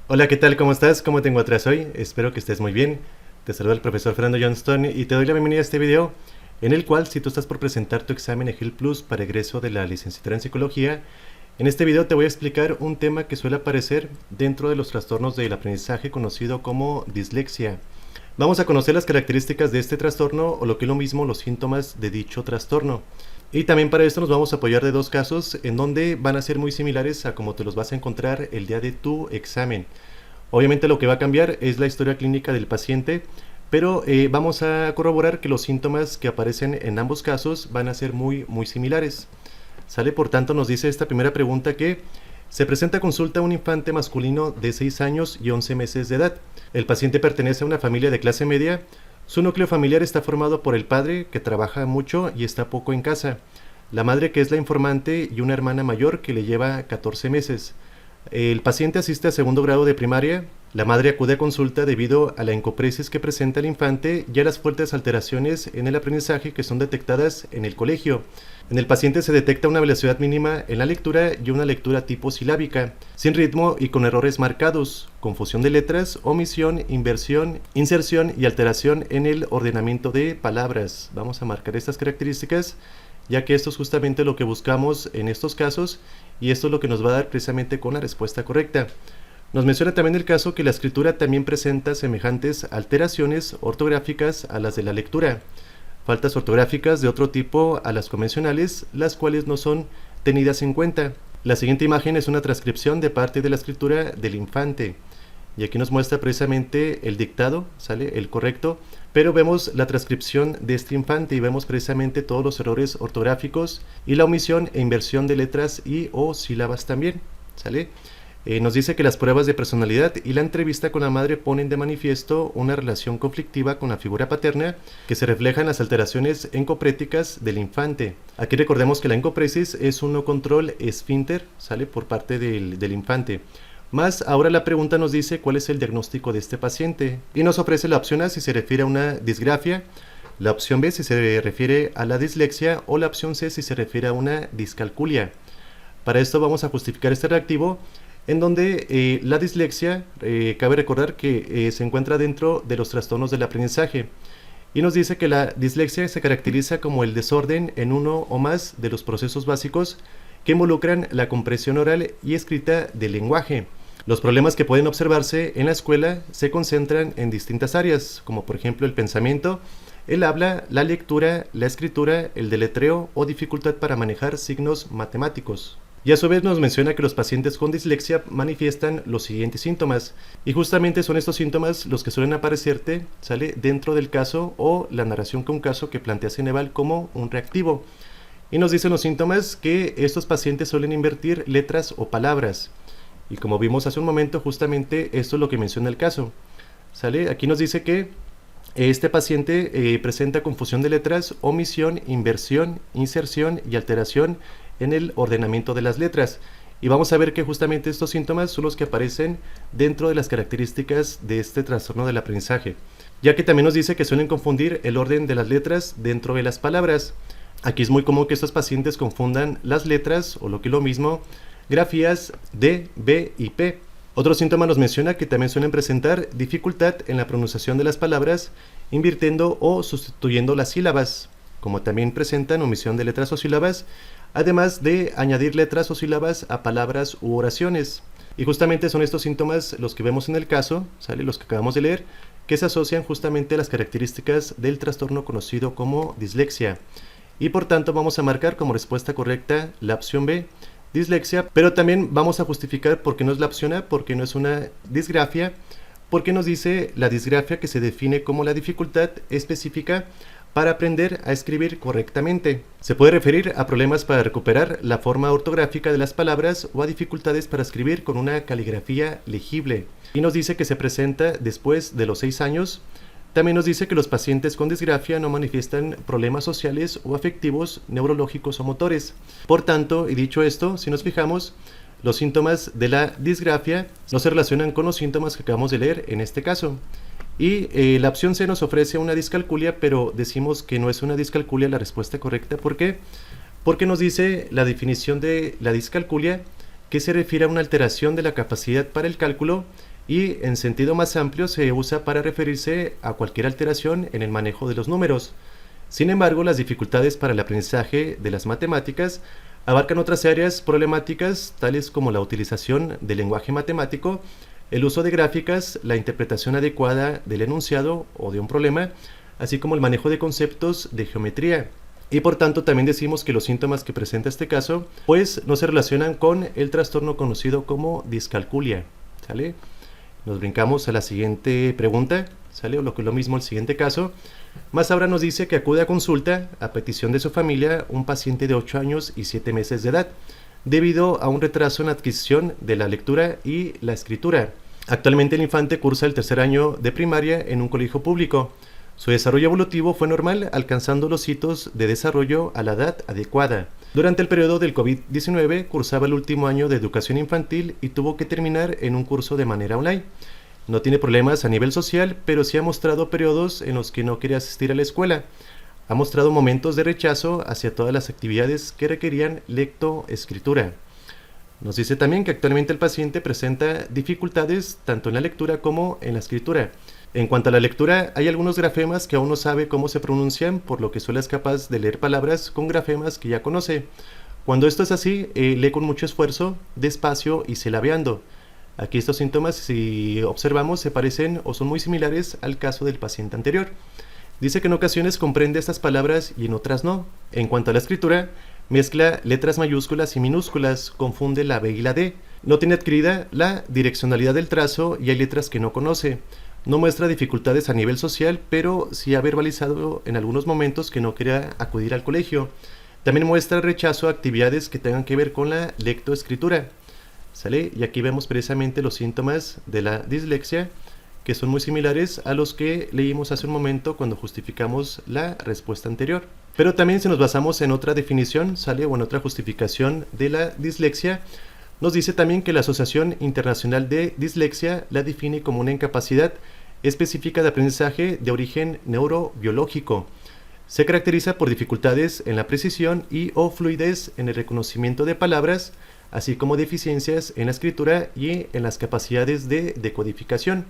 Hola, ¿qué tal? ¿Cómo estás? ¿Cómo te encuentras hoy? Espero que estés muy bien. Te saluda el profesor Fernando Johnston y te doy la bienvenida a este video en el cual, si tú estás por presentar tu examen EGIL Plus para egreso de la licenciatura en psicología, en este video te voy a explicar un tema que suele aparecer dentro de los trastornos del aprendizaje conocido como dislexia. Vamos a conocer las características de este trastorno o lo que es lo mismo los síntomas de dicho trastorno. Y también para esto nos vamos a apoyar de dos casos en donde van a ser muy similares a como te los vas a encontrar el día de tu examen. Obviamente lo que va a cambiar es la historia clínica del paciente, pero vamos a corroborar que los síntomas que aparecen en ambos casos van a ser muy similares. ¿Sale? Por tanto, nos dice esta primera pregunta que se presenta a consulta un infante masculino de 6 años y 11 meses de edad. El paciente pertenece a una familia de clase media. Su núcleo familiar está formado por el padre, que trabaja mucho y está poco en casa, la madre, que es la informante, y una hermana mayor que le lleva 14 meses. El paciente asiste a segundo grado de primaria. La madre acude a consulta debido a la encopresis que presenta el infante y a las fuertes alteraciones en el aprendizaje que son detectadas en el colegio. En el paciente se detecta una velocidad mínima en la lectura y una lectura tipo silábica, sin ritmo y con errores marcados, confusión de letras, omisión, inversión, inserción y alteración en el ordenamiento de palabras. Vamos a marcar estas características, ya que esto es justamente lo que buscamos en estos casos y esto es lo que nos va a dar precisamente con la respuesta correcta. Nos menciona también el caso que la escritura también presenta semejantes alteraciones ortográficas a las de la lectura, faltas ortográficas de otro tipo a las convencionales, las cuales no son tenidas en cuenta. La siguiente imagen es una transcripción de parte de la escritura del infante. Y aquí nos muestra precisamente el dictado, ¿sale? El correcto, pero vemos la transcripción de este infante y vemos precisamente todos los errores ortográficos y la omisión e inversión de letras y o sílabas también, ¿sale? Nos dice que las pruebas de personalidad y la entrevista con la madre ponen de manifiesto una relación conflictiva con la figura paterna que se refleja en las alteraciones encopréticas del infante. Aquí recordemos que la encopresis es un no control esfínter, ¿sale? Por parte del infante. Más ahora la pregunta nos dice cuál es el diagnóstico de este paciente y nos ofrece la opción A si se refiere a una disgrafia, la opción B si se refiere a la dislexia o la opción C si se refiere a una discalculia. Para esto vamos a justificar este reactivo en donde la dislexia, cabe recordar que se encuentra dentro de los trastornos del aprendizaje y nos dice que la dislexia se caracteriza como el desorden en uno o más de los procesos básicos que involucran la comprensión oral y escrita del lenguaje. Los problemas que pueden observarse en la escuela se concentran en distintas áreas, como por ejemplo el pensamiento, el habla, la lectura, la escritura, el deletreo o dificultad para manejar signos matemáticos. Y a su vez nos menciona que los pacientes con dislexia manifiestan los siguientes síntomas. Y justamente son estos síntomas los que suelen aparecerte, ¿sale? Dentro del caso o la narración que un caso que plantea Ceneval como un reactivo. Y nos dicen los síntomas que estos pacientes suelen invertir letras o palabras. Y como vimos hace un momento, justamente esto es lo que menciona el caso, ¿sale? Aquí nos dice que este paciente presenta confusión de letras, omisión, inversión, inserción y alteración en el ordenamiento de las letras. Y vamos a ver que justamente estos síntomas son los que aparecen dentro de las características de este trastorno del aprendizaje, ya que también nos dice que suelen confundir el orden de las letras dentro de las palabras. Aquí es muy común que estos pacientes confundan las letras, o lo que es lo mismo, grafías D, B y P. Otro síntoma nos menciona que también suelen presentar dificultad en la pronunciación de las palabras, invirtiendo o sustituyendo las sílabas, como también presentan omisión de letras o sílabas, además de añadir letras o sílabas a palabras u oraciones. Y justamente son estos síntomas los que vemos en el caso, ¿sale? Los que acabamos de leer, que se asocian justamente a las características del trastorno conocido como dislexia. Y por tanto vamos a marcar como respuesta correcta la opción B, dislexia, pero también vamos a justificar por qué no es la opción A, porque no es una disgrafia, porque nos dice la disgrafia que se define como la dificultad específica para aprender a escribir correctamente. Se puede referir a problemas para recuperar la forma ortográfica de las palabras o a dificultades para escribir con una caligrafía legible. Y nos dice que se presenta después de los 6 años. También nos dice que los pacientes con disgrafia no manifiestan problemas sociales o afectivos, neurológicos o motores. Por tanto, y dicho esto, si nos fijamos, los síntomas de la disgrafia no se relacionan con los síntomas que acabamos de leer en este caso. Y la opción C nos ofrece una discalculia, pero decimos que no es una discalculia la respuesta correcta. ¿Por qué? Porque nos dice la definición de la discalculia que se refiere a una alteración de la capacidad para el cálculo y en sentido más amplio se usa para referirse a cualquier alteración en el manejo de los números. Sin embargo, las dificultades para el aprendizaje de las matemáticas abarcan otras áreas problemáticas, tales como la utilización del lenguaje matemático, el uso de gráficas, la interpretación adecuada del enunciado o de un problema, así como el manejo de conceptos de geometría. Y por tanto también decimos que los síntomas que presenta este caso pues no se relacionan con el trastorno conocido como discalculia, ¿sale? Nos brincamos a la siguiente pregunta, ¿sale? O lo mismo el siguiente caso. Más ahora nos dice que acude a consulta a petición de su familia un paciente de 8 años y 7 meses de edad, debido a un retraso en la adquisición de la lectura y la escritura. Actualmente el infante cursa el tercer año de primaria en un colegio público. Su desarrollo evolutivo fue normal, alcanzando los hitos de desarrollo a la edad adecuada. Durante el periodo del COVID-19 cursaba el último año de educación infantil y tuvo que terminar en un curso de manera online. No tiene problemas a nivel social, pero sí ha mostrado periodos en los que no quería asistir a la escuela. Ha mostrado momentos de rechazo hacia todas las actividades que requerían lectoescritura. Nos dice también que actualmente el paciente presenta dificultades tanto en la lectura como en la escritura. En cuanto a la lectura, hay algunos grafemas que aún no sabe cómo se pronuncian, por lo que solo es capaz de leer palabras con grafemas que ya conoce. Cuando esto es así, lee con mucho esfuerzo, despacio y silabeando. Aquí estos síntomas, si observamos, se parecen o son muy similares al caso del paciente anterior. Dice que en ocasiones comprende estas palabras y en otras no. En cuanto a la escritura, mezcla letras mayúsculas y minúsculas, confunde la B y la D. No tiene adquirida la direccionalidad del trazo y hay letras que no conoce. No muestra dificultades a nivel social, pero sí ha verbalizado en algunos momentos que no quería acudir al colegio. También muestra rechazo a actividades que tengan que ver con la lectoescritura. ¿Sale? Y aquí vemos precisamente los síntomas de la dislexia, que son muy similares a los que leímos hace un momento cuando justificamos la respuesta anterior. Pero también si nos basamos en otra definición, ¿sale? O en otra justificación de la dislexia, nos dice también que la Asociación Internacional de Dislexia la define como una incapacidad específica de aprendizaje de origen neurobiológico. Se caracteriza por dificultades en la precisión y o fluidez en el reconocimiento de palabras, así como deficiencias en la escritura y en las capacidades de decodificación.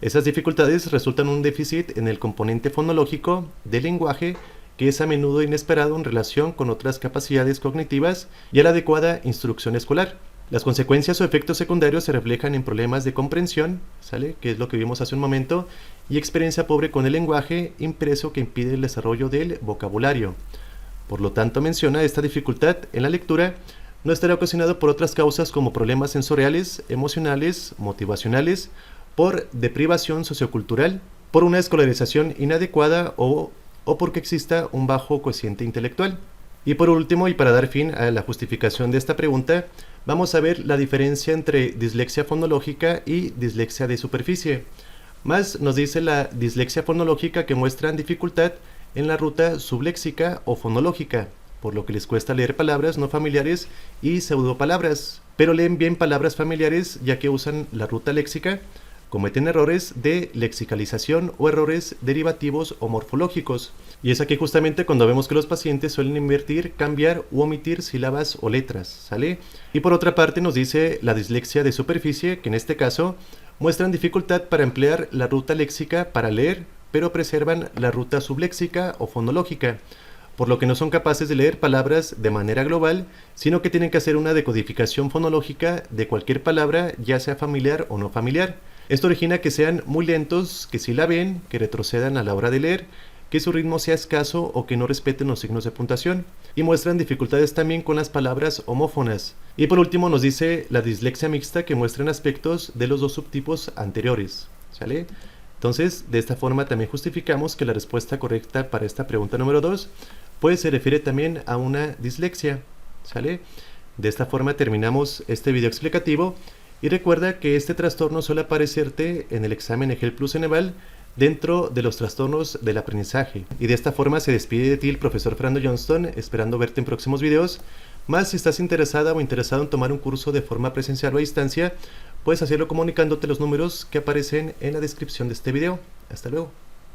Esas dificultades resultan un déficit en el componente fonológico del lenguaje, que es a menudo inesperado en relación con otras capacidades cognitivas y a la adecuada instrucción escolar. Las consecuencias o efectos secundarios se reflejan en problemas de comprensión, ¿sale? Que es lo que vimos hace un momento, y experiencia pobre con el lenguaje impreso que impide el desarrollo del vocabulario. Por lo tanto, menciona esta dificultad en la lectura no estará ocasionado por otras causas como problemas sensoriales, emocionales, motivacionales, por deprivación sociocultural, por una escolarización inadecuada o porque exista un bajo cociente intelectual. Y por último, y para dar fin a la justificación de esta pregunta, vamos a ver la diferencia entre dislexia fonológica y dislexia de superficie. Más nos dice la dislexia fonológica que muestran dificultad en la ruta subléxica o fonológica, por lo que les cuesta leer palabras no familiares y pseudopalabras, pero leen bien palabras familiares ya que usan la ruta léxica. Cometen errores de lexicalización o errores derivativos o morfológicos. Y es aquí justamente cuando vemos que los pacientes suelen invertir, cambiar u omitir sílabas o letras, ¿sale? Y por otra parte nos dice la dislexia de superficie, que en este caso muestran dificultad para emplear la ruta léxica para leer, pero preservan la ruta subléxica o fonológica, por lo que no son capaces de leer palabras de manera global, sino que tienen que hacer una decodificación fonológica de cualquier palabra, ya sea familiar o no familiar. Esto origina que sean muy lentos, que silaben, que retrocedan a la hora de leer, que su ritmo sea escaso o que no respeten los signos de puntuación, y muestran dificultades también con las palabras homófonas. Y por último nos dice la dislexia mixta, que muestran aspectos de los dos subtipos anteriores, ¿sale? Entonces, de esta forma también justificamos que la respuesta correcta para esta pregunta número 2 pues se refiere también a una dislexia, ¿sale? De esta forma terminamos este video explicativo. Y recuerda que este trastorno suele aparecerte en el examen EGEL Plus Ceneval dentro de los trastornos del aprendizaje. Y de esta forma se despide de ti el profesor Fernando Johnston, esperando verte en próximos videos. Más si estás interesada o interesado en tomar un curso de forma presencial o a distancia, puedes hacerlo comunicándote los números que aparecen en la descripción de este video. Hasta luego.